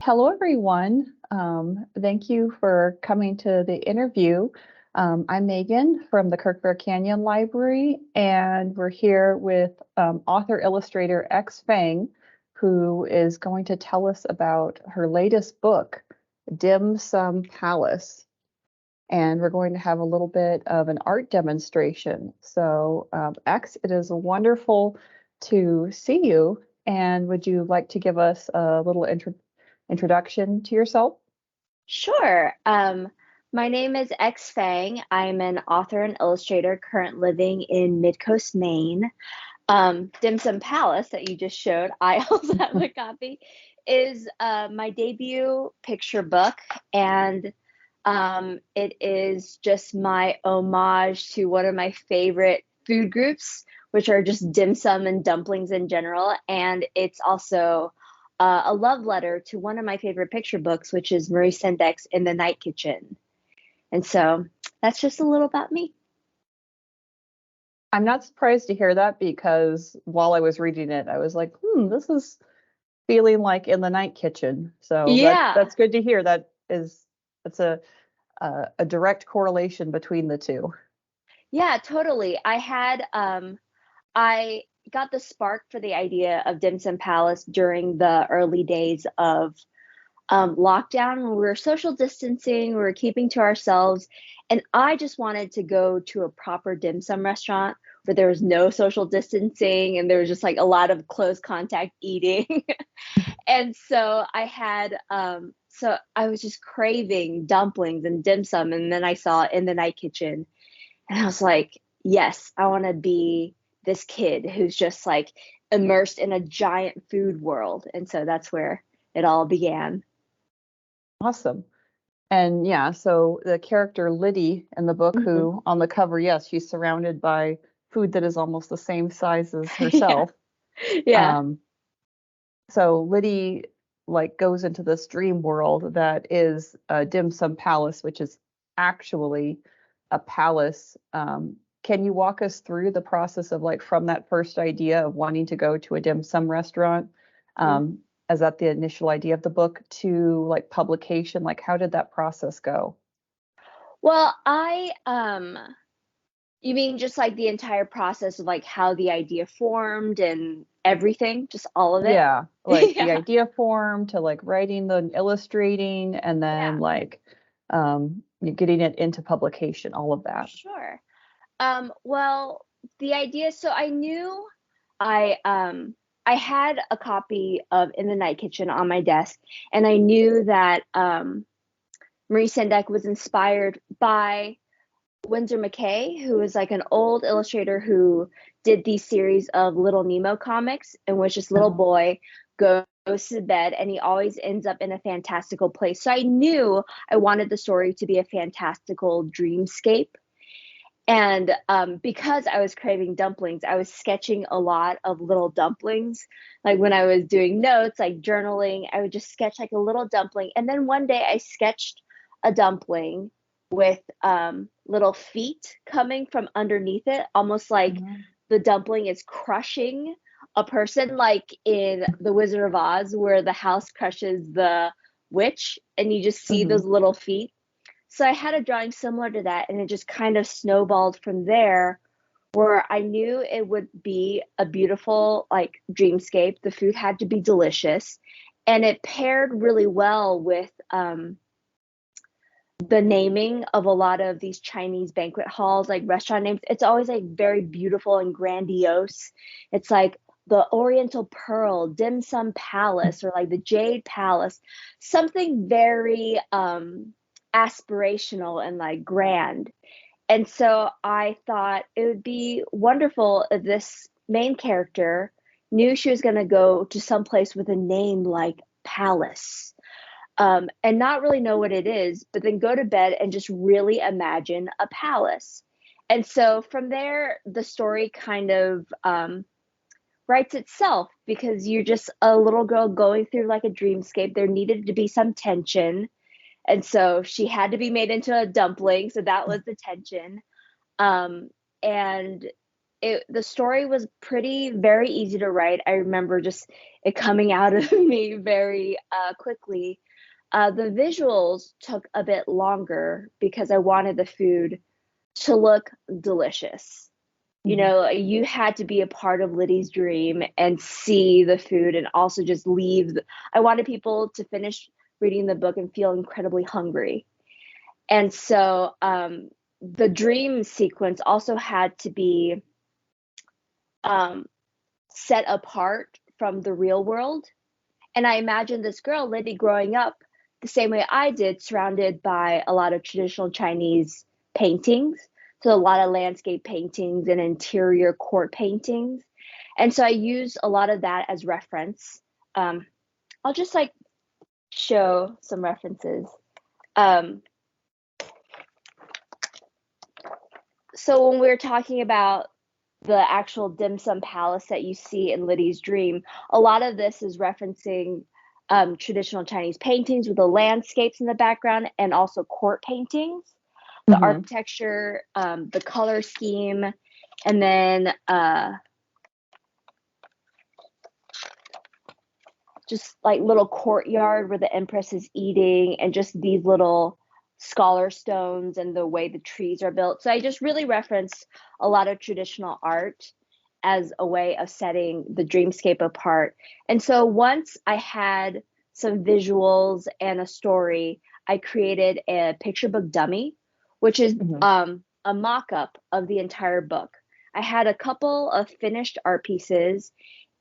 Hello, everyone. Thank you for coming to the interview. I'm Megan from the Kirkbear Canyon Library, and we're here with author illustrator X Fang, who is going to tell us about her latest book, Dim Sum Palace. And we're going to have a little bit of an art demonstration. So, X, it is wonderful to see you. And would you like to give us a little introduction to yourself? Sure. My name is X Fang. I'm an author and illustrator current living in Midcoast, Maine. Dim Sum Palace that you just showed, I also have a copy, is my debut picture book, and it is just my homage to one of my favorite food groups, which are just dim sum and dumplings in general. And it's also a love letter to one of my favorite picture books, which is Marie Sendak In the Night Kitchen. And so that's just a little about me. I'm not surprised to hear that because while I was reading it, I was like, this is feeling like In the Night Kitchen. So Yeah. that's good to hear. That's a direct correlation between the two. Yeah, totally. I got the spark for the idea of Dim Sum Palace during the early days of lockdown. When we were social distancing, we were keeping to ourselves, and I just wanted to go to a proper dim sum restaurant where there was no social distancing and there was just like a lot of close contact eating. And so I was just craving dumplings and dim sum, and then I saw In the Night Kitchen, and I was like, yes, I want to be this kid who's just like immersed in a giant food world. And so that's where it all began. Awesome. And yeah, so the character Liddy in the book, Hmm. who on the cover, yes, she's surrounded by food that is almost the same size as Yeah. herself. Yeah. Um, so Liddy like goes into this dream world that is a dim sum palace, which is actually a palace. Can you walk us through the process of like from that first idea of wanting to go to a dim sum restaurant? Um, is that the initial idea of the book to like publication? Like how did that process go? Well, you mean just like the entire process of like how the idea formed and everything, just all of it? Yeah, like the Yeah. idea form to like writing the illustrating and then Yeah, like getting it into publication, all of that. sure. Well, the idea, so I knew I I had a copy of In the Night Kitchen on my desk, and I knew that Marie Sendak was inspired by Winsor McKay, who is like an old illustrator who did these series of Little Nemo comics in which this little Uh-huh. boy goes to bed and he always ends up in a fantastical place. So I knew I wanted the story to be a fantastical dreamscape. And because I was craving dumplings, I was sketching a lot of little dumplings. Like when I was doing notes, like journaling, I would just sketch like a little dumpling. And then one day I sketched a dumpling with little feet coming from underneath it, almost like Mhm. the dumpling is crushing a person, like in The Wizard of Oz, where the house crushes the witch, and you just see those Mhm. little feet. So I had a drawing similar to that, and it just kind of snowballed from there, where I knew it would be a beautiful, like, dreamscape. The food had to be delicious, and it paired really well with the naming of a lot of these Chinese banquet halls, like restaurant names. It's always like very beautiful and grandiose. It's like the Oriental Pearl, Dim Sum Palace, or like the Jade Palace, something very aspirational and like grand. And so I thought it would be wonderful if this main character knew she was going to go to some place with a name like Palace, and not really know what it is, but then go to bed and just really imagine a palace. And so from there, the story kind of writes itself because you're just a little girl going through like a dreamscape. There needed to be some tension. And so she had to be made into a dumpling. So that was the tension. Um, and the story was very easy to write. I remember just it coming out of me very quickly. The visuals took a bit longer because I wanted the food to look delicious. You Mhm. know, you had to be a part of Liddy's dream and see the food and also just leave. I wanted people to finish reading the book and feel incredibly hungry. And so the dream sequence also had to be um, set apart from the real world. And I imagined this girl, Liddy, growing up the same way I did, surrounded by a lot of traditional Chinese paintings. So a lot of landscape paintings and interior court paintings. And so I used a lot of that as reference. Um, I'll just like show some references. Um, so when we were talking about the actual dim sum palace that you see in Liddy's dream, a lot of this is referencing traditional Chinese paintings with the landscapes in the background and also court paintings, the Mhm. architecture, the color scheme, and then just like little courtyard where the empress is eating and just these little scholar stones and the way the trees are built. So I just really referenced a lot of traditional art as a way of setting the dreamscape apart. And so once I had some visuals and a story, I created a picture book dummy, which is Mhm. a mock-up of the entire book. I had a couple of finished art pieces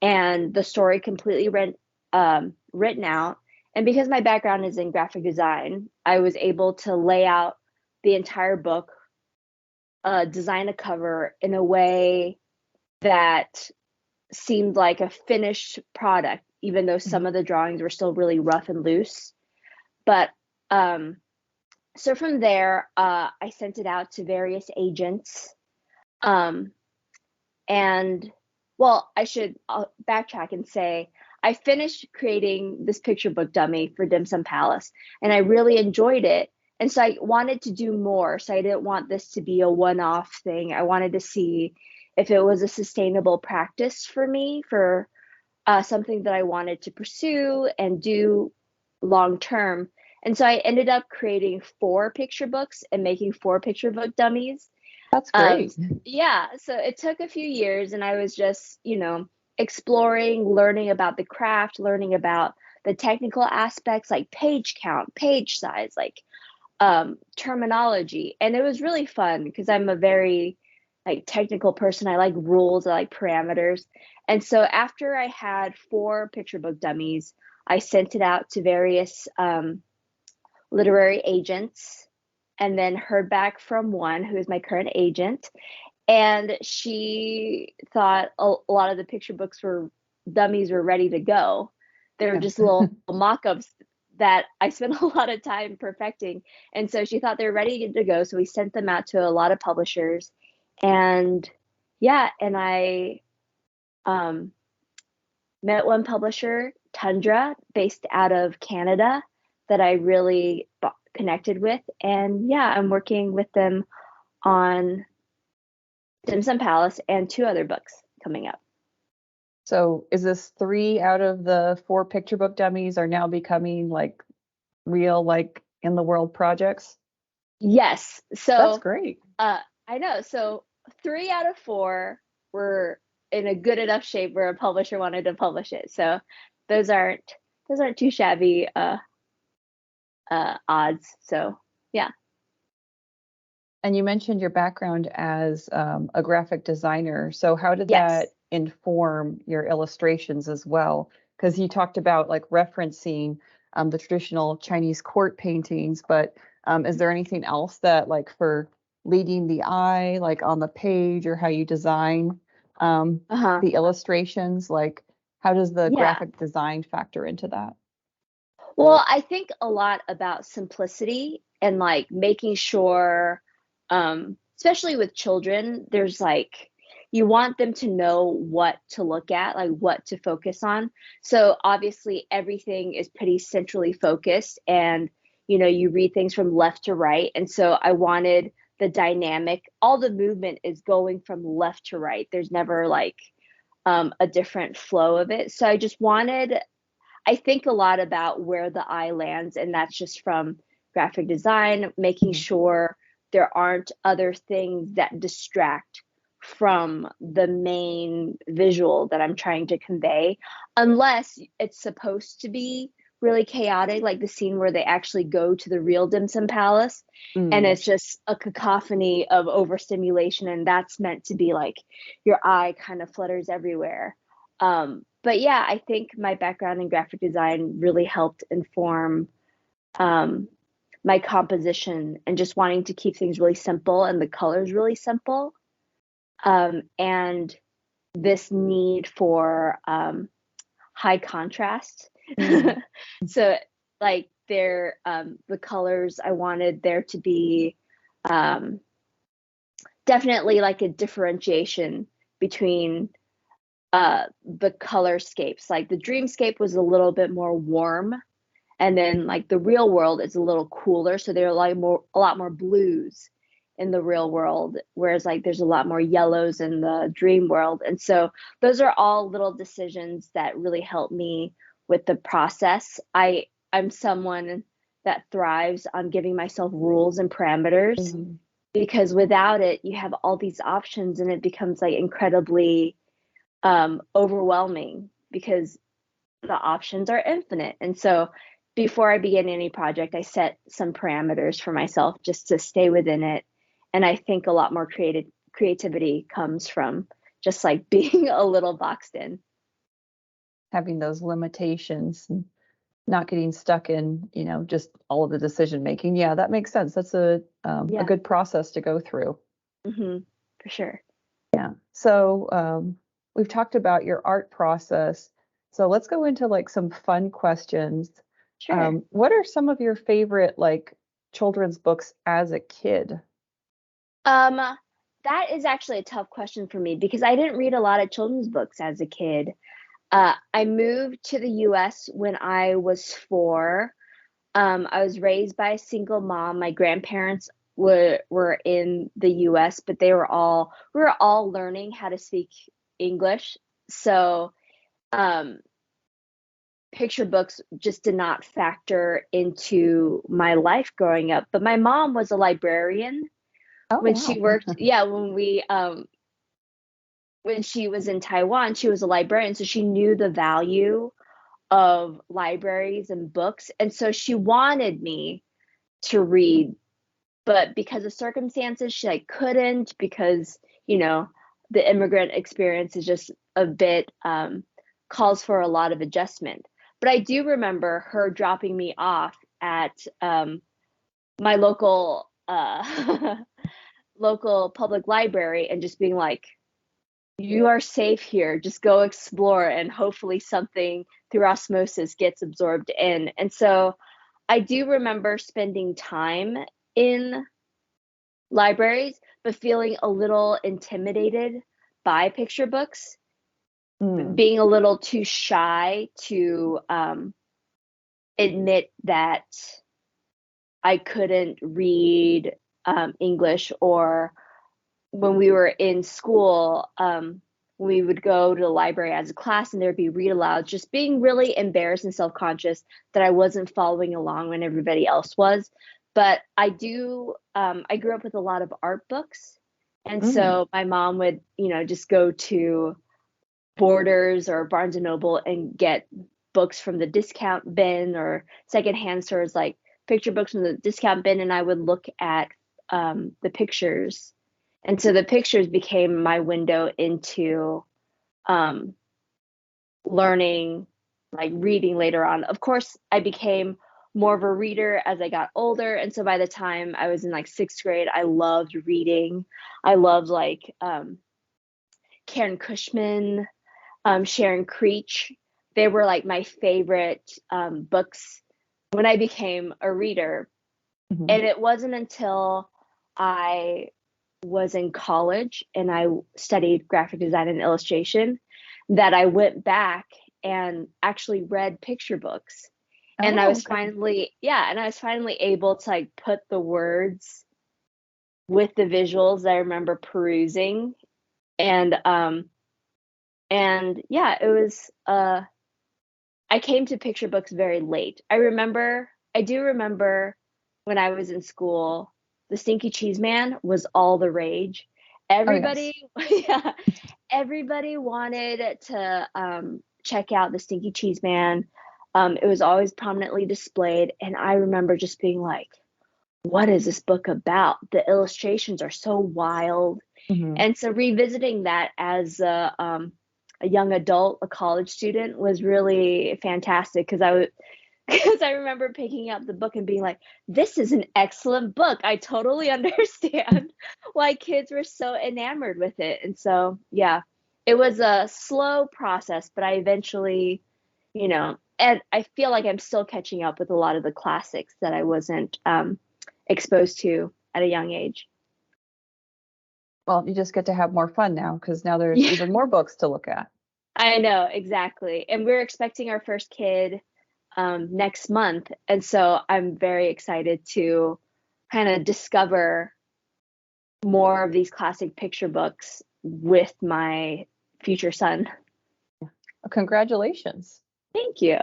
and the story completely written out. And because my background is in graphic design, I was able to lay out the entire book, design a cover in a way that seemed like a finished product, even though Mhm. some of the drawings were still really rough and loose. But so from there, I sent it out to various agents. Um, and well, I should backtrack and say I finished creating this picture book dummy for Dim Sum Palace, and I really enjoyed it. And so I wanted to do more. So I didn't want this to be a one-off thing. I wanted to see if it was a sustainable practice for me for something that I wanted to pursue and do long term. And so I ended up creating 4 picture books and making 4 picture book dummies. That's um great. yeah, so it took a few years and I was just, exploring, learning about the craft, learning about the technical aspects like page count, page size, like terminology. And it was really fun because I'm a very like technical person. I like rules, I like parameters. And so after I had 4 picture book dummies, I sent it out to various literary agents and then heard back from one who is my current agent, and she thought a lot of the picture books were dummies were ready to go. They were Yeah. just little mock-ups that I spent a lot of time perfecting. And so she thought they were ready to go. So we sent them out to a lot of publishers. And yeah, and I um, met one publisher, Tundra, based out of Canada, that I really connected with. And yeah, I'm working with them on Dim Sum Palace and 2 other books coming up. So is this 3 out of the 4 picture book dummies are now becoming like real, like in the world projects? Yes. That's So great. uh, I know. So 3 out of 4 were in a good enough shape where a publisher wanted to publish it. So those aren't those aren't too shabby odds. So yeah. And you mentioned your background as a graphic designer. So how did Yes. that inform your illustrations as well? Because you talked about like referencing the traditional Chinese court paintings, but is there anything else that like for leading the eye, like on the page or how you design um, Uh-huh. the illustrations? Like how does the Yeah. graphic design factor into that? Well, I think a lot about simplicity and like making sure, especially with children, there's like, you want them to know what to look at, like what to focus on. So obviously, everything is pretty centrally focused and, you read things from left to right. And so I wanted the dynamic, all the movement is going from left to right. There's never like a different flow of it. So I think a lot about where the eye lands, and that's just from graphic design, making Mhm. sure there aren't other things that distract from the main visual that I'm trying to convey, unless it's supposed to be really chaotic, like the scene where they actually go to the real Dim Sum Palace, and Mm. it's just a cacophony of overstimulation, and that's meant to be like your eye kind of flutters everywhere. But yeah, I think my background in graphic design really helped inform um, my composition and just wanting to keep things really simple and the colors really simple. And this need for high contrast. Mm. So like the colors, I wanted there to be um, definitely like a differentiation between the colorscapes. Like the dreamscape was a little bit more warm, and then like the real world is a little cooler. So there are a lot more blues in the real world, whereas like there's a lot more yellows in the dream world. And so those are all little decisions that really help me with the process. I'm someone that thrives on giving myself rules and parameters, Mm. because without it, you have all these options and it becomes like incredibly overwhelming because the options are infinite. And so before I begin any project, I set some parameters for myself just to stay within it. And I think a lot more creativity comes from just like being a little boxed in. Having those limitations and not getting stuck in, just all of the decision making. Yeah, that makes sense. That's a Yeah. good process to go through. For sure. So we've talked about your art process. So let's go into like some fun questions. Sure. What are some of your favorite like children's books as a kid? Um, that is actually a tough question for me because I didn't read a lot of children's books as a kid. I moved to the US when I was 4. I was raised by a single mom. My grandparents were in the US, but we were all learning how to speak English. So um, picture books just did not factor into my life growing up. But my mom was a librarian Oh, when she wow. worked. Yeah, when she was in Taiwan, she was a librarian, so she knew the value of libraries and books, and so she wanted me to read, but because of circumstances she like couldn't, because you know the immigrant experience is just a bit calls for a lot of adjustment. But I do remember her dropping me off at my local local public library and just being like, you are safe here, just go explore, and hopefully something through osmosis gets absorbed in. And so I do remember spending time in libraries, but feeling a little intimidated by picture books, Mm. being a little too shy to admit that I couldn't read English. Or when we were in school, we would go to the library as a class and there'd be read aloud, just being really embarrassed and self-conscious that I wasn't following along when everybody else was. But I grew up with a lot of art books. And Mm. so my mom would, just go to Borders or Barnes and Noble and get books from the discount bin, or secondhand stores, like picture books from the discount bin, and I would look at the pictures. And so the pictures became my window into um, learning, like reading later on. Of course, I became more of a reader as I got older. And so by the time I was in like 6th grade, I loved reading. I loved like Karen Cushman, Sharon Creech. They were like my favorite books when I became a reader. Mhm. And it wasn't until I was in college and I studied graphic design and illustration that I went back and actually read picture books. And I Oh, was okay. finally, yeah, and I was finally able to like put the words with the visuals that I remember perusing. And yeah, it was I came to picture books very late. I do remember when I was in school, the Stinky Cheese Man was all the rage. Oh, yes. Everybody, yeah, everybody wanted to check out the Stinky Cheese Man. It was always prominently displayed, and I remember just being like, "What is this book about?" The illustrations are so wild, Hmm. and so revisiting that as a young adult, a college student, was really fantastic because I was because I remember picking up the book and being like, this is an excellent book. I totally understand why kids were so enamored with it. And so, yeah, it was a slow process, but I eventually, and I feel like I'm still catching up with a lot of the classics that I wasn't exposed to at a young age. Well, you just get to have more fun now because now there's Yeah, even more books to look at. I know, exactly. And we're expecting our first kid next month. And so I'm very excited to kind of discover more of these classic picture books with my future son. Congratulations. Thank you.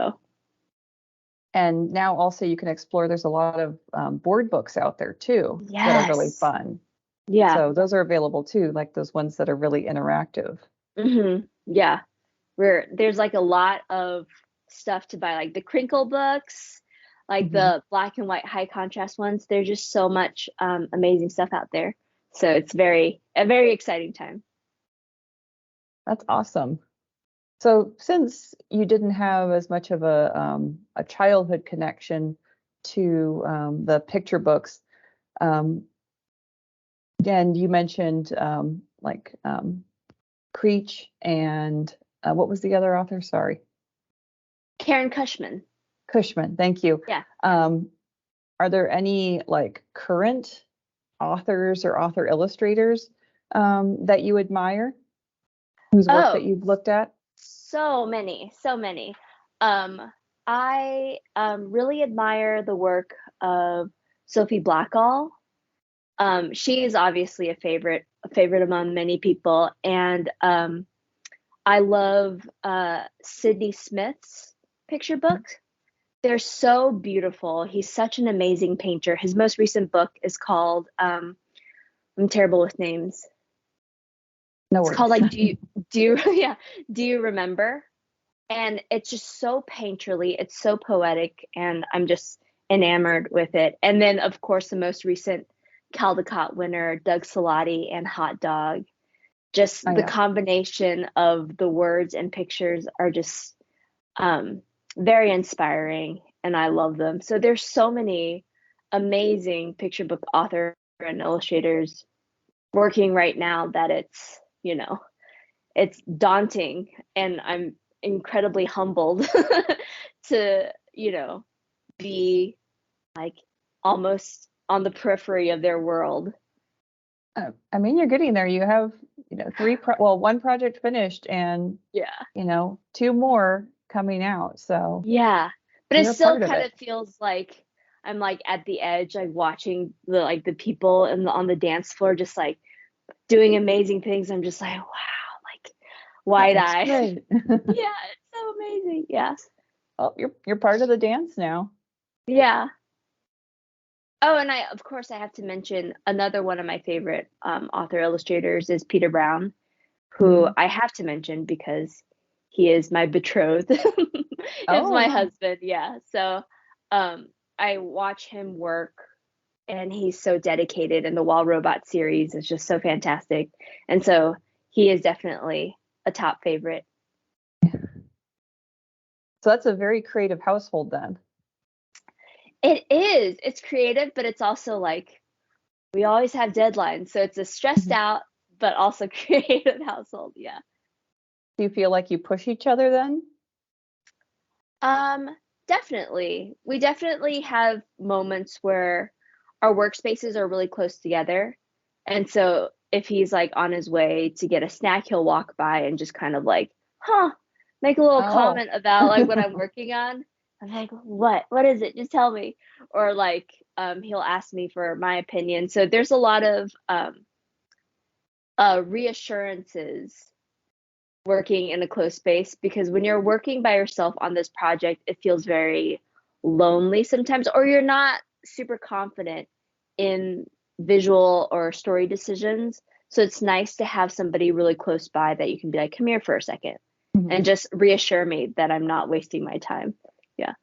And now also you can explore, there's a lot of board books out there too that are really Yes. fun. Yeah. So those are available too, like those ones that are really interactive. Yeah. There's like a lot of stuff to buy, like the crinkle books, like Hmm. the black and white high contrast ones. There's just so much amazing stuff out there. So it's a very exciting time. That's awesome. So since you didn't have as much of a childhood connection to the picture books, um, again, you mentioned like Creech and what was the other author? Sorry, Karen Cushman. Cushman. Thank you. Yeah. Um, are there any like current authors or author illustrators that you admire, whose work that Oh, you've looked at? so many, so many. I really admire the work of Sophie Blackall. She is obviously a favorite among many people, and I love Sydney Smith's picture books. They're so beautiful. He's such an amazing painter. His most recent book is called I'm terrible with names. No It's called worries. like do you yeah, do you remember? And it's just so painterly, it's so poetic, and I'm just enamored with it. And then, of course, the most recent Caldecott winner, Doug Salati and Hot Dog. Just Oh the yeah. combination of the words and pictures are just um, very inspiring, and I love them. So there's so many amazing picture book authors and illustrators working right now that it's daunting, and I'm incredibly humbled to, be like almost on the periphery of their world. I mean, you're getting there. You have, one project finished and, Yeah. two more coming out. So Yeah. But it you're a still part of kind it. of feels like I'm like at the edge, like watching the people on the dance floor just like doing amazing things. I'm just like, wow, like That wide looks eye. great. Yeah, it's so amazing. Yeah. Oh, you're part of the dance now. Yeah. Oh, and of course I have to mention another one of my favorite author illustrators is Peter Brown, who Mhm. I have to mention because he is my betrothed, is Oh, my wow. husband. Yeah. So I watch him work, and he's so dedicated, and the Wall Robot series is just so fantastic. And so he is definitely a top favorite. So that's a very creative household then. It is. It's creative, but it's also like we always have deadlines. So it's a stressed Mhm. out but also creative household. Yeah. Do you feel like you push each other then? Um, Definitely. We definitely have moments where our workspaces are really close together. And so if he's like on his way to get a snack, he'll walk by and just kind of like, huh, make a little Oh. comment about like what I'm working on. I'm like, what is it? Just tell me. Or like, he'll ask me for my opinion. So there's a lot of reassurances working in a close space, because when you're working by yourself on this project, it feels very lonely sometimes, or you're not super confident in visual or story decisions. So it's nice to have somebody really close by that you can be like, come here for a second and Mhm. just reassure me that I'm not wasting my time. Yeah.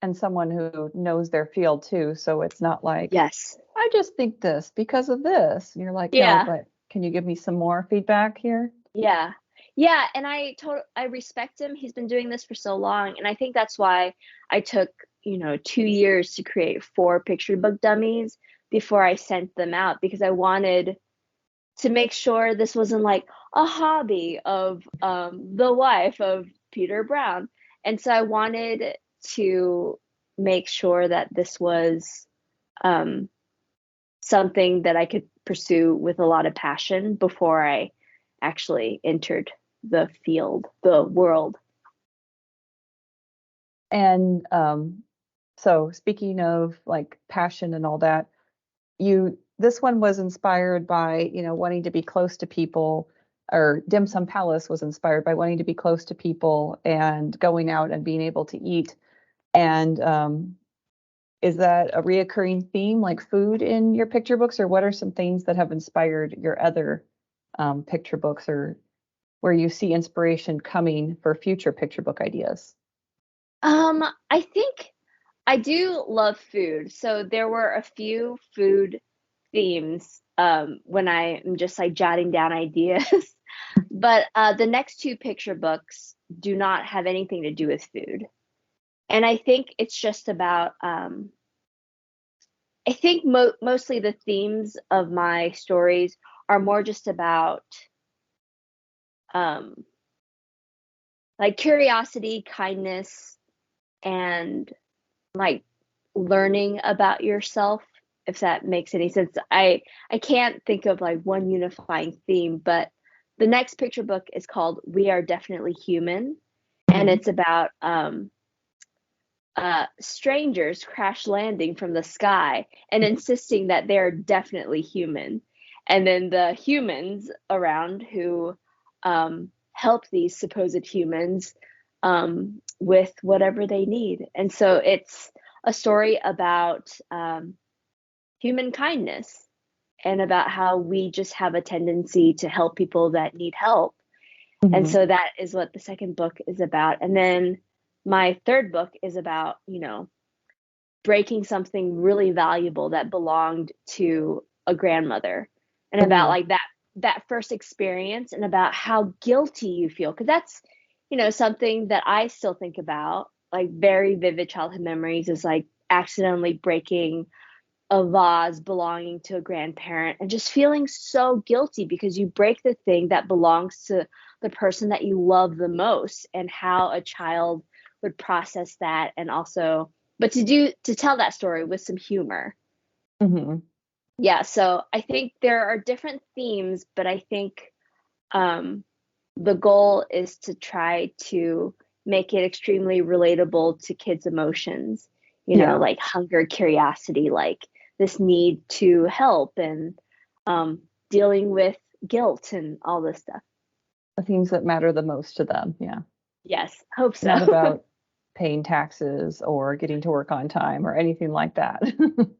And someone who knows their field too, so it's not like, Yes. I just think this because of this. And you're like, no, Yeah. but can you give me some more feedback here? Yeah. Yeah, and I respect him. He's been doing this for so long, and I think that's why I took, 2 years to create 4 picture book dummies before I sent them out, because I wanted to make sure this wasn't like a hobby of the wife of Peter Brown. And so I wanted to make sure that this was um something that I could pursue with a lot of passion before I actually entered the field, the world. And so speaking of like passion and all that, this one was inspired by, wanting to be close to people, or Dim Sum Palace was inspired by wanting to be close to people and going out and being able to eat. And is that a reoccurring theme, like food in your picture books, or what are some things that have inspired your other picture books, or where you see inspiration coming for future picture book ideas? I think I do love food. So there were a few food themes when I am just like jotting down ideas. But the next 2 picture books do not have anything to do with food. And I think it's just about I think mostly the themes of my stories are more just about um, like curiosity, kindness, and like learning about yourself, if that makes any sense. I can't think of like one unifying theme, but the next picture book is called We Are Definitely Human, and Mhm. it's about strangers crash landing from the sky and insisting that they're definitely human. And then the humans around who help these supposed humans with whatever they need. And so it's a story about human kindness and about how we just have a tendency to help people that need help. And Mhm. so that is what the second book is about. And then my third book is about, breaking something really valuable that belonged to a grandmother, and about Mhm. like that first experience, and about how guilty you feel, because that's something that I still think about, like very vivid childhood memories, is like accidentally breaking a vase belonging to a grandparent and just feeling so guilty because you break the thing that belongs to the person that you love the most, and how a child would process that. And also, but to tell that story with some humor. Mhm. Yeah, so I think there are different themes, but I think um the goal is to try to make it extremely relatable to kids' emotions, Yeah, like hunger, curiosity, like this need to help, and dealing with guilt and all this stuff. the things that matter the most to them. Yeah. Yes, hope so. Not about paying taxes or getting to work on time or anything like that.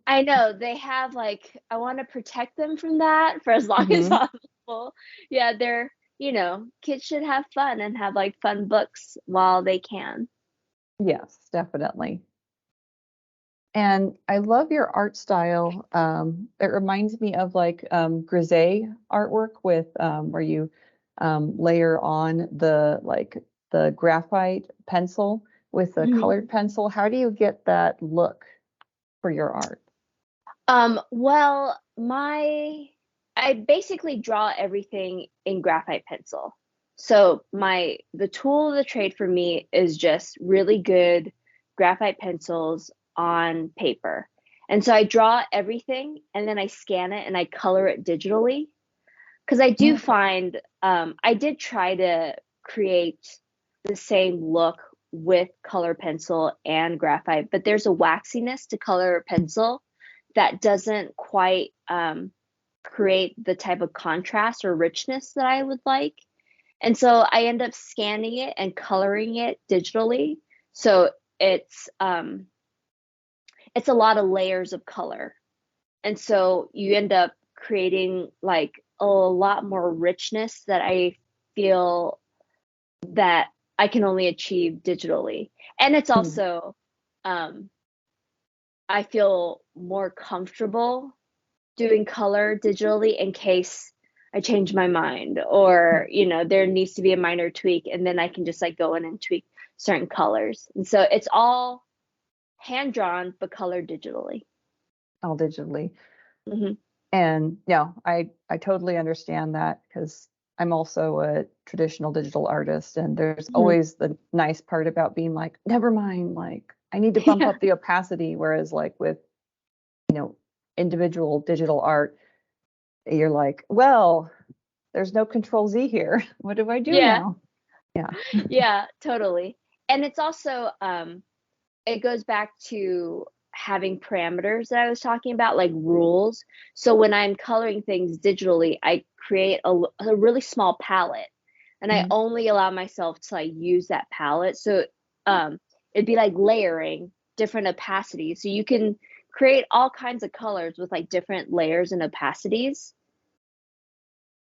I know they have like, I want to protect them from that for as long as Hmm. possible. Yeah, kids should have fun and have like fun books while they can. Yes, definitely. And I love your art style. It reminds me of like grisaille artwork with where you layer on the graphite pencil with the Mhm. colored pencil. How do you get that look for your art? Well, I basically draw everything in graphite pencil. So the tool of the trade for me is just really good graphite pencils on paper. And so I draw everything and then I scan it and I color it digitally. Because I do Okay. find I did try to create the same look with color pencil and graphite, but there's a waxiness to color pencil that doesn't quite create the type of contrast or richness that I would like. And so I end up scanning it and coloring it digitally. So it's a lot of layers of color. And so you end up creating like a lot more richness that I feel that I can only achieve digitally. And it's Mm. also, I feel more comfortable doing color digitally in case I change my mind or, there needs to be a minor tweak and then I can just like go in and tweak certain colors. And so it's all hand drawn but colored digitally. All digitally. Hmm. And yeah, I totally understand that because I'm also a traditional digital artist, and there's Hmm. always the nice part about being like, never mind, like I need to bump Yeah. up the opacity. Whereas like with, you know, individual digital art, you're like, well, there's no control Z here. What do I do Yeah. now? Yeah. Yeah, totally. And it's also it goes back to having parameters that I was talking about, like rules. So when I'm coloring things digitally, I create a really small palette and I Mhm. only allow myself to like use that palette. So um, it'd be like layering different opacities. So you can create all kinds of colors with like different layers and opacities.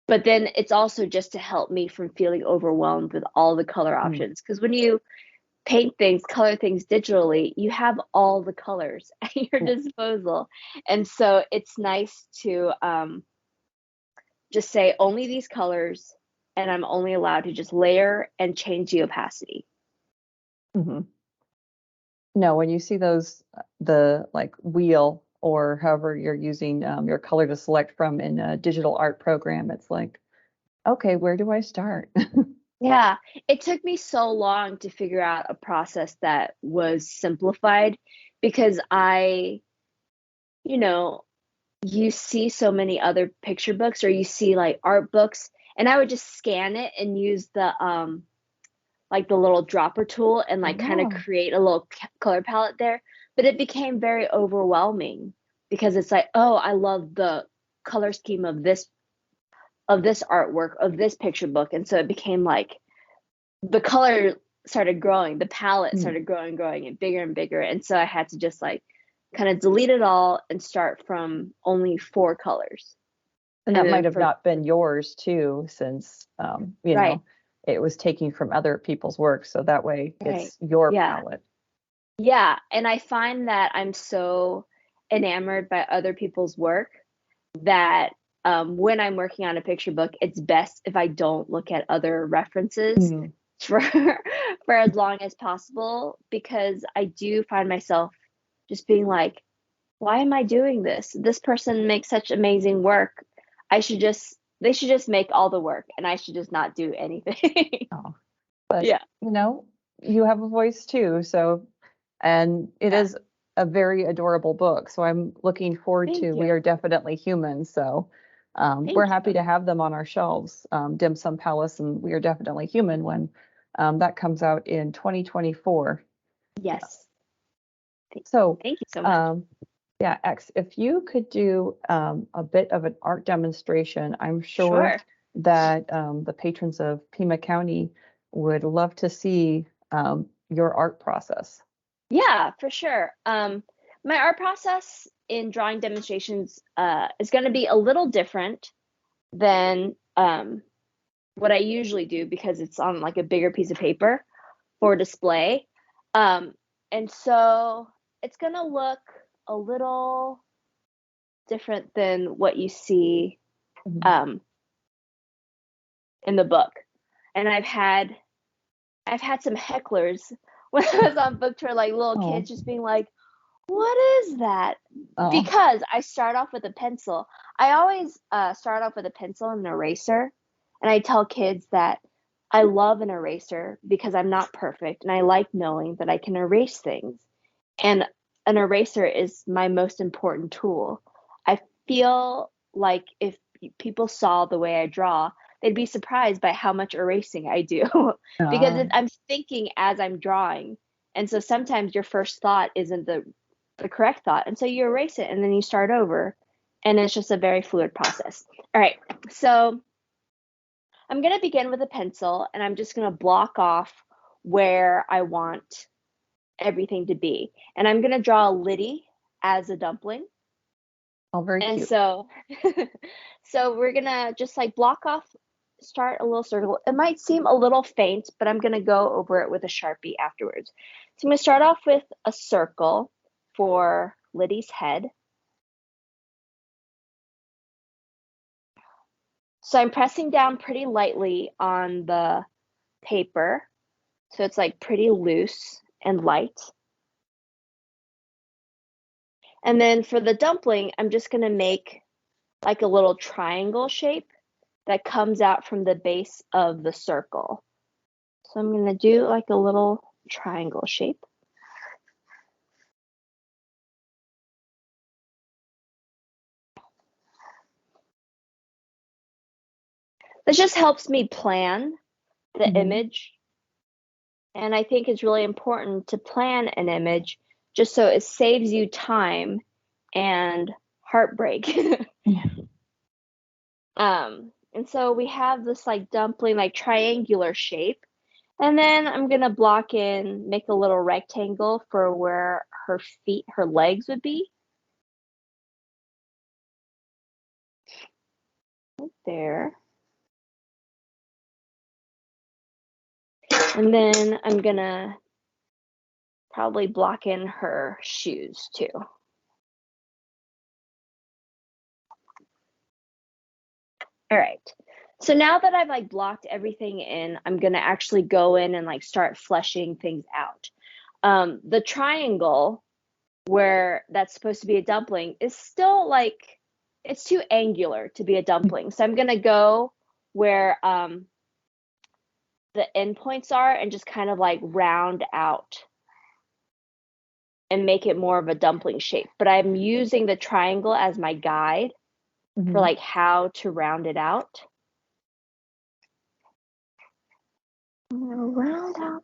But then it's also just to help me from feeling overwhelmed with all the color Mm. options. Because when you paint things, color things digitally, you have all the colors at your Yeah. disposal. And so it's nice to just say only these colors, and I'm only allowed to just layer and change the opacity. Mhm. No, when you see those, the like wheel or however you're using your color to select from in a digital art program, it's like, okay, where do I start? Yeah, it took me so long to figure out a process that was simplified because you know, you see so many other picture books or you see like art books, and I would just scan it and use the like the little dropper tool and like kind of Oh, create a little color palette there. But it became very overwhelming because it's like, oh, I love the color scheme of this artwork of this picture book, and so it became like the color started growing, the palette mm. started growing and bigger, and so I had to just like kind of delete it all and start from only four colors, And and that then might have from not been yours too, since right, it was taking from other people's work. So that way right, it's your yeah. palette. Yeah, and I find that I'm so enamored by other people's work that when I'm working on a picture book, it's best if I don't look at other references Mm. for for as long as possible because I do find myself just being like, why am I doing this? This person makes such amazing work. They should just make all the work and I should just not do anything. Oh, but Yeah. you have a voice too. So, and it Yeah. is a very adorable book. So I'm looking forward Thank to We you. Are Definitely Human. So we're Thank happy you. to have them on our shelves, Dim Sum Palace and We Are Definitely Human, when that comes out in 2024. Yes. Th- So, Thank you so much. um, yeah, X, if you could do a bit of an art demonstration, I'm sure Sure. that the patrons of Pima County would love to see your art process. Yeah, for sure. My art process in drawing demonstrations is going to be a little different than what I usually do because it's on like a bigger piece of paper for display. Um, and so it's going to look a little different than what you see Mhm. um, in the book. And I've had some hecklers when I was on book tour, like little Oh, kids just being like, what is that? oh, Because I start off with a pencil. I always start off with a pencil and an eraser. And I tell kids that I love an eraser because I'm not perfect and I like knowing that I can erase things. And an eraser is my most important tool. I feel like if people saw the way I draw, they'd be surprised by how much erasing I do because I'm thinking as I'm drawing. And so sometimes your first thought isn't the correct thought. And so you erase it and then you start over. And it's just a very fluid process. All right. So I'm going to begin with a pencil and I'm just going to block off where I want everything to be. And I'm going to draw a Liddy as a dumpling. Oh, very And cute. so, so we're going to just like block off, start a little circle. It might seem a little faint, but I'm going to go over it with a Sharpie afterwards. So I'm going to start off with a circle for Liddy's head. So I'm pressing down pretty lightly on the paper. So it's like pretty loose and light. And then for the dumpling, I'm just going to make like a little triangle shape that comes out from the base of the circle. So I'm going to do like a little triangle shape. This just helps me plan the image. And I think it's really important to plan an image just so it saves you time and heartbreak. And so we have this like dumpling, like triangular shape. And then I'm gonna block in, make a little rectangle for where her feet, her legs would be. Right there. And then I'm gonna probably block in her shoes too. All right. So now that I've like blocked everything in, I'm gonna actually go in and like start fleshing things out. The triangle where that's supposed to be a dumpling is still like, it's too angular to be a dumpling. So I'm gonna go where the endpoints are and just kind of like round out and make it more of a dumpling shape. But I'm using the triangle as my guide for like how to round it out. I'm gonna round out.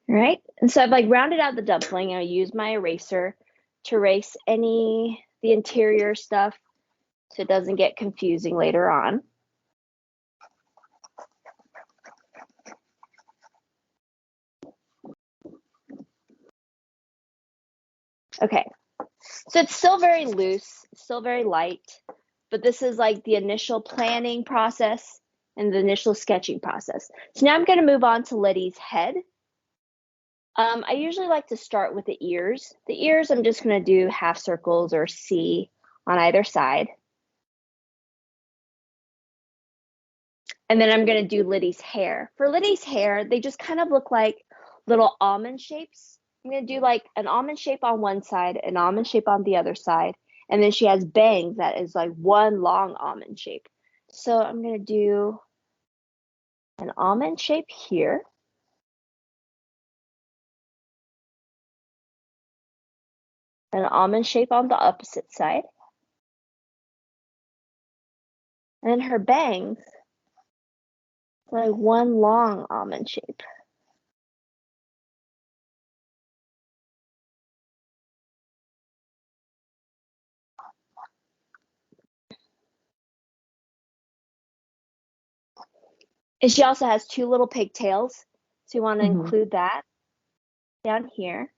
All right, and so I've like rounded out the dumpling. I use my eraser to erase the interior stuff so it doesn't get confusing later on. Okay, so it's still very loose, still very light, but this is like the initial planning process and the initial sketching process. So now I'm going to move on to Liddy's head. I usually like to start with the ears. The ears, I'm just going to do half circles or C on either side. And then I'm going to do Liddy's hair. For Liddy's hair, they just kind of look like little almond shapes. I'm going to do like an almond shape on one side, an almond shape on the other side. And then she has bangs that is like one long almond shape. So I'm going to do an almond shape here. An almond shape on the opposite side. And then her bangs, like one long almond shape. And she also has two little pigtails. So you want to include that down here.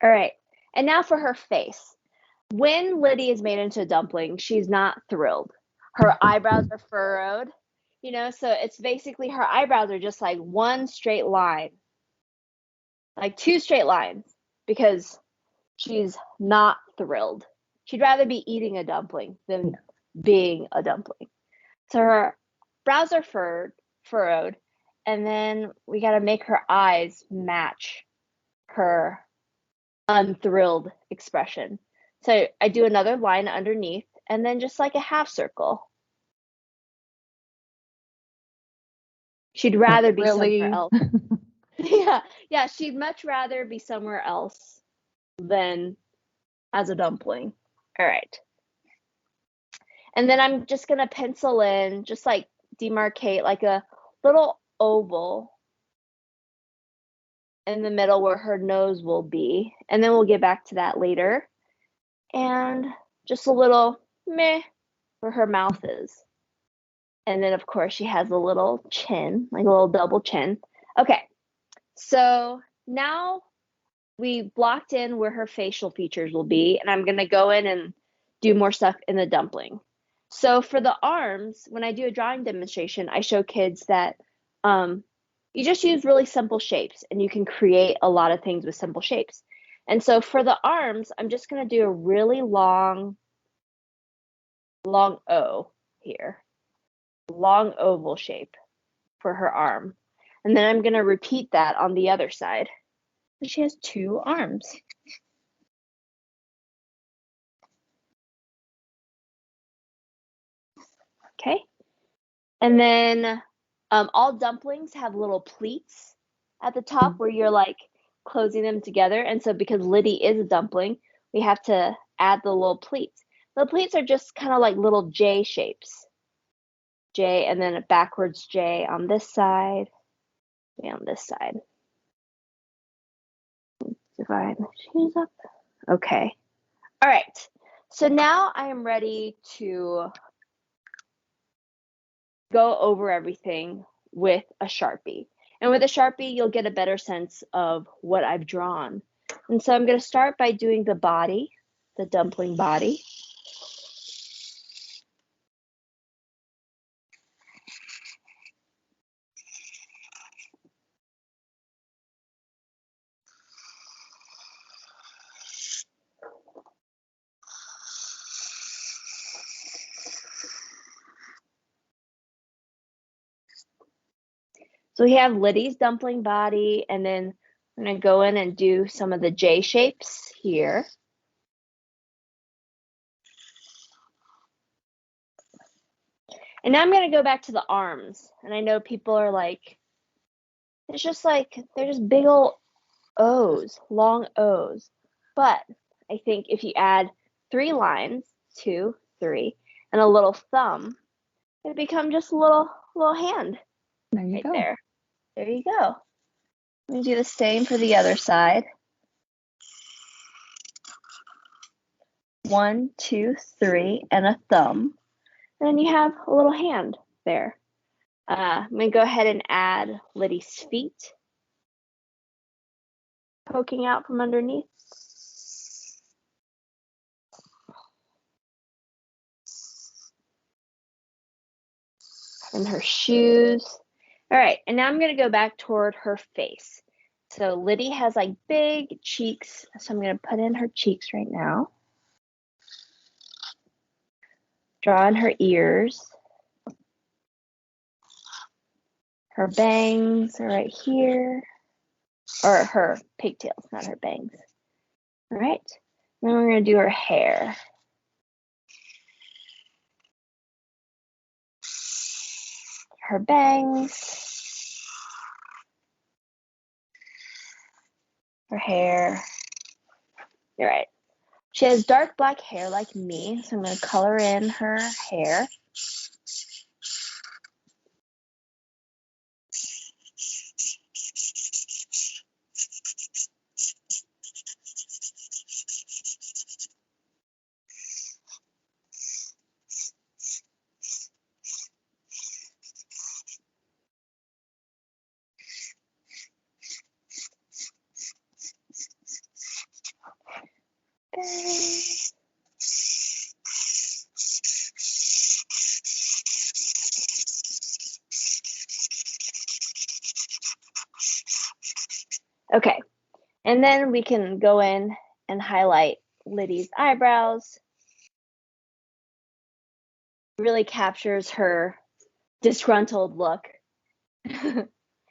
All right. And now for her face. When Liddy is made into a dumpling, she's not thrilled. Her eyebrows are furrowed, so it's basically her eyebrows are just like one straight line, like two straight lines, because she's not thrilled. She'd rather be eating a dumpling than being a dumpling. So her brows are furrowed, and then we got to make her eyes match her unthrilled expression. So I do another line underneath and then just like a half circle. She'd rather be somewhere else. Yeah, she'd much rather be somewhere else than as a dumpling. All right. And then I'm just gonna pencil in, just like demarcate like a little oval in the middle where her nose will be. And then we'll get back to that later. And just a little meh where her mouth is. And then, of course, she has a little chin, like a little double chin. Okay, so now we blocked in where her facial features will be, and I'm going to go in and do more stuff in the dumpling. So for the arms, when I do a drawing demonstration, I show kids that you just use really simple shapes, and you can create a lot of things with simple shapes. And so for the arms, I'm just going to do a really long O here, long oval shape for her arm. And then I'm going to repeat that on the other side. She has 2 arms. Okay. And then all dumplings have little pleats at the top where you're like closing them together. And so because Liddy is a dumpling, we have to add the little pleats. The pleats are just kind of like little J shapes. J and then a backwards J on this side, J on this side. Divide my shoes up. Okay. All right. So now I am ready to go over everything with a Sharpie. And with a Sharpie, you'll get a better sense of what I've drawn. And so I'm going to start by doing the body, the dumpling body. So we have Liddy's dumpling body, and then I'm going to go in and do some of the J shapes here. And now I'm going to go back to the arms. And I know people are like, it's just like, they're just big old O's, long O's. But I think if you add 3 lines, 2, 3, and a little thumb, it become just a little hand. There you right go. there. There you go. Let me do the same for the other side. 1, 2, 3, and a thumb. And then you have a little hand there. I'm going to go ahead and add Liddy's feet poking out from underneath. And her shoes. All right, and now I'm going to go back toward her face. So Liddy has like big cheeks, so I'm going to put in her cheeks right now. Draw in her ears. Her bangs are right here. Or her pigtails, not her bangs. All right, then we're going to do her hair. Her bangs. Her hair. All right. She has dark black hair like me, so I'm going to color in her hair. Okay, and then we can go in and highlight Liddy's eyebrows. Really captures her disgruntled look.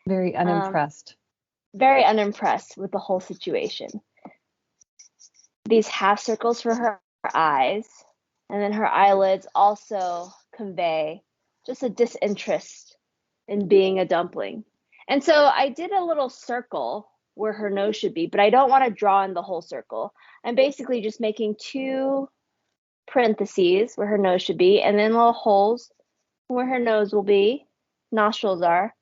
Very unimpressed. Very unimpressed with the whole situation. these half circles for her eyes, and then her eyelids also convey just a disinterest in being a dumpling. And so I did a little circle where her nose should be, but I don't want to draw in the whole circle. I'm basically just making 2 parentheses where her nose should be, and then little holes where her nose will be, nostrils are,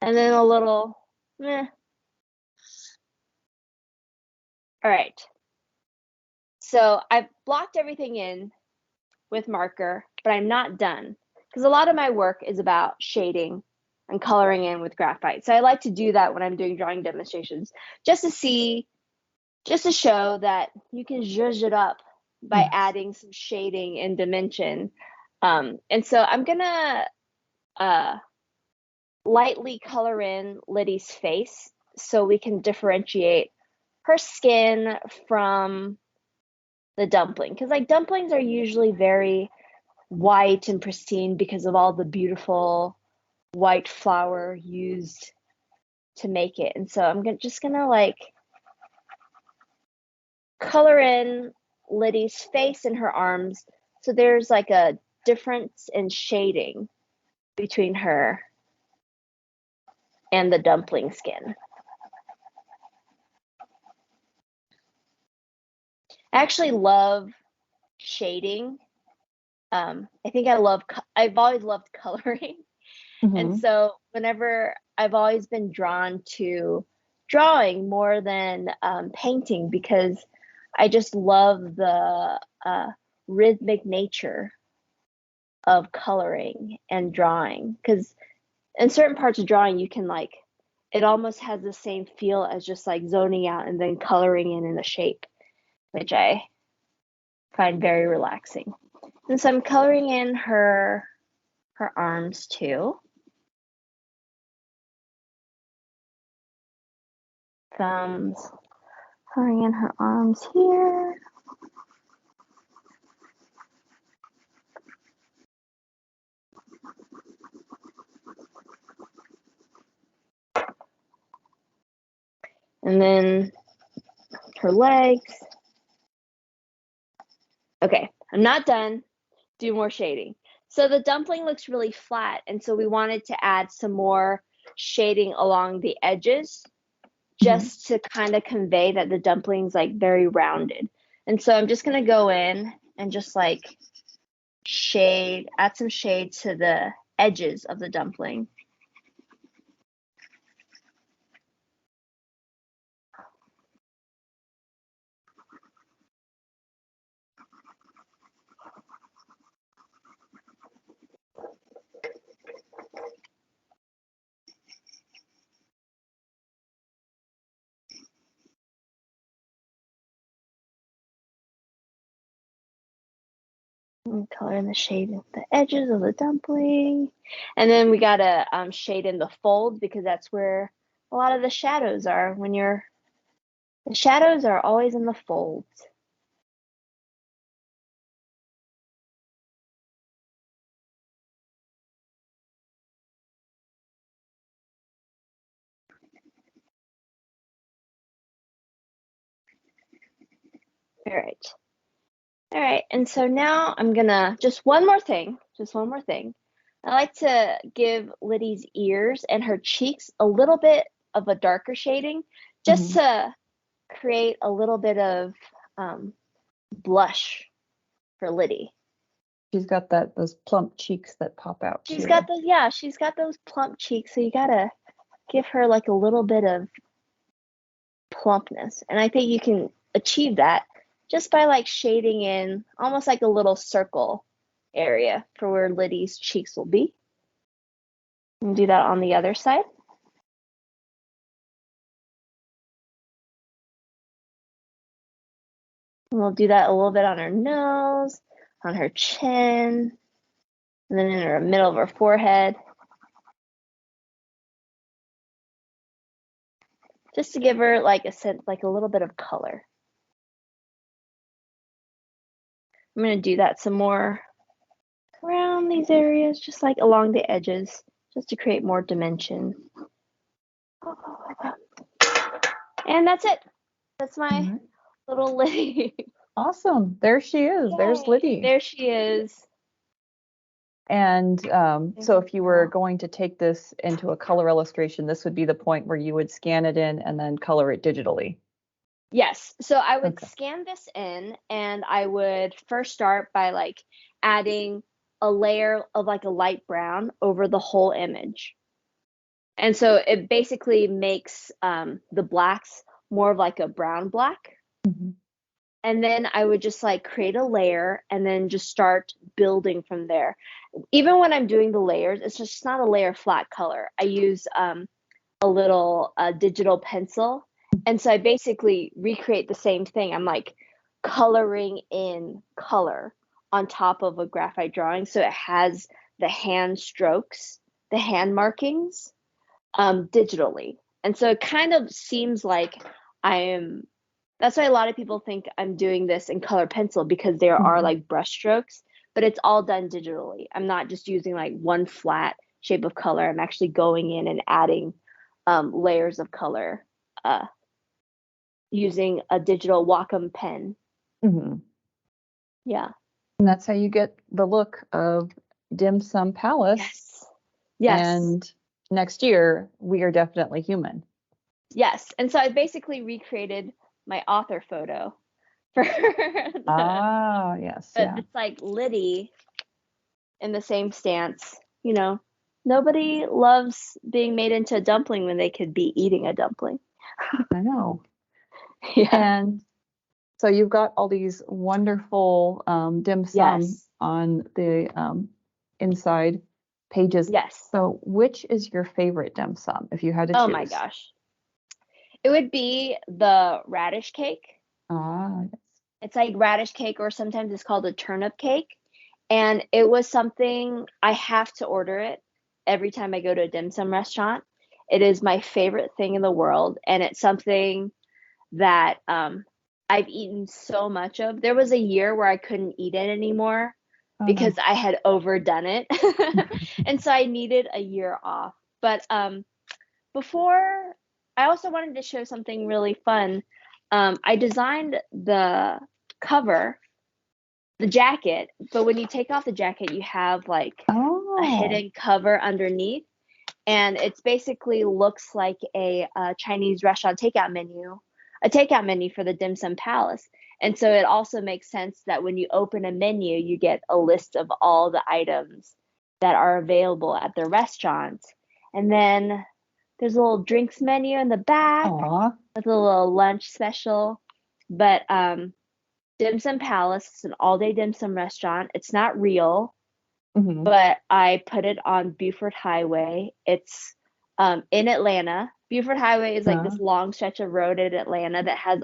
and then a little meh. All right. So I've blocked everything in with marker, but I'm not done because a lot of my work is about shading and coloring in with graphite. So I like to do that when I'm doing drawing demonstrations, just to show that you can zhuzh it up by adding some shading and dimension. And so I'm gonna lightly color in Liddy's face so we can differentiate her skin from the dumpling, because like dumplings are usually very white and pristine because of all the beautiful white flour used to make it. And so I'm just gonna like color in Liddy's face and her arms so there's like a difference in shading between her and the dumpling skin. I actually love shading. I think I've always loved coloring. And so whenever I've always been drawn to drawing more than painting, because I just love the rhythmic nature of coloring and drawing. Because in certain parts of drawing, you can like, it almost has the same feel as just like zoning out and then coloring in a shape, which I find very relaxing. And so I'm coloring in her arms too. Thumbs, coloring in her arms here. And then her legs. Okay, I'm not done. Do more shading. So the dumpling looks really flat, and so we wanted to add some more shading along the edges just to kind of convey that the dumpling's like very rounded. And so I'm just gonna go in and just like add some shade to the edges of the dumpling. And color in the shade of the edges of the dumpling. And then we gotta shade in the fold because that's where a lot of the shadows are the shadows are always in the folds. All right, and so now I'm gonna, just one more thing. I like to give Liddy's ears and her cheeks a little bit of a darker shading, just to create a little bit of blush for Liddy. She's got those plump cheeks that pop out. She's got those plump cheeks, so you gotta give her like a little bit of plumpness. And I think you can achieve that just by like shading in almost like a little circle area for where Liddy's cheeks will be. And do that on the other side. And we'll do that a little bit on her nose, on her chin, and then in the middle of her forehead. Just to give her like a sense, like a little bit of color. I'm gonna do that some more around these areas, just like along the edges, just to create more dimension. And that's it. That's my little Liddy. Awesome. There she is. There's Yay. Liddy. There she is. And There so we if you were go. going to take this into a color illustration, this would be the point where you would scan it in and then color it digitally. Yes. So I would Okay. scan this in and I would first start by like adding a layer of like a light brown over the whole image. And so it basically makes the blacks more of like a brown black. Mhm. And then I would just like create a layer and then just start building from there. Even when I'm doing the layers, it's just not a layer flat color. I use a little digital pencil. And so I basically recreate the same thing. I'm like coloring in color on top of a graphite drawing. So it has the hand strokes, the hand markings digitally. And so it kind of seems like I am, that's why a lot of people think I'm doing this in color pencil because there are Mhm. like brush strokes, but it's all done digitally. I'm not just using like one flat shape of color. I'm actually going in and adding layers of color uh, using a digital Wacom pen. Mhm. Yeah. And that's how you get the look of Dim Sum Palace. Yes. Yes. And next year, we are definitely human. Yes. And so I basically recreated my author photo for the, Ah, yes, but yeah. it's like Liddy in the same stance. You know, nobody loves being made into a dumpling when they could be eating a dumpling. I know. Yeah. And so you've got all these wonderful dim sum Yes. on the inside pages. Yes. So which is your favorite dim sum if you had to Oh my choose? gosh. It would be the radish cake. Ah, yes. It's like radish cake, or sometimes it's called a turnip cake. And it was something I have to order it every time I go to a dim sum restaurant. It is my favorite thing in the world. And it's something that I've eaten so much of. There was a year where I couldn't eat it anymore Oh because no. I had overdone it. And so I needed a year off. But before, I also wanted to show something really fun. I designed the cover, the jacket, but when you take off the jacket, you have like a Oh. hidden cover underneath. And it's basically looks like a Chinese restaurant takeout menu, a takeout menu for the Dim Sum Palace. And so it also makes sense that when you open a menu, you get a list of all the items that are available at the restaurant. And then there's a little drinks menu in the back Aw. with a little lunch special. But Dim Sum Palace is an all day dim sum restaurant. It's not real, Hmm. but I put it on Buford Highway. It's in Atlanta. Buford Highway is like Uh, this long stretch of road in Atlanta that has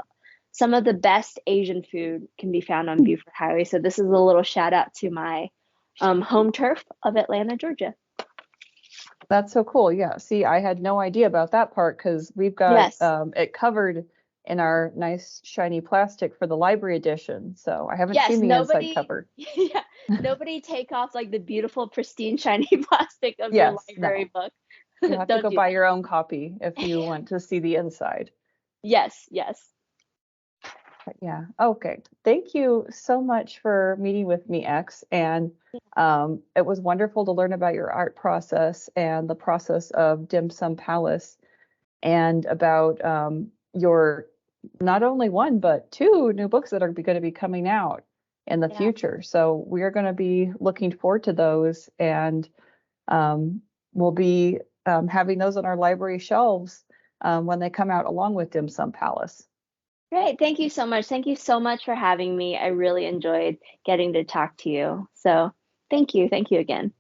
some of the best Asian food can be found on Buford Highway. So this is a little shout out to my home turf of Atlanta, Georgia. that's so cool. Yeah. See, I had no idea about that part because we've got Yes. it covered in our nice shiny plastic for the library edition. So I haven't Yes, seen the inside nobody cover. yeah, nobody take off like the beautiful pristine shiny plastic of your Yes, library no. book. You'll have to Don't go do buy your own copy if you that. want to see the inside. Yes, yes. But yeah. Okay. Thank you so much for meeting with me, X. And it was wonderful to learn about your art process and the process of Dim Sum Palace and about your not only one, but two new books that are going to be coming out in the Yeah. future. So we are going to be looking forward to those and um, we'll be having those on our library shelves when they come out along with Dim Sum Palace. Great. Thank you so much. Thank you so much for having me. I really enjoyed getting to talk to you. So, thank you. Thank you again.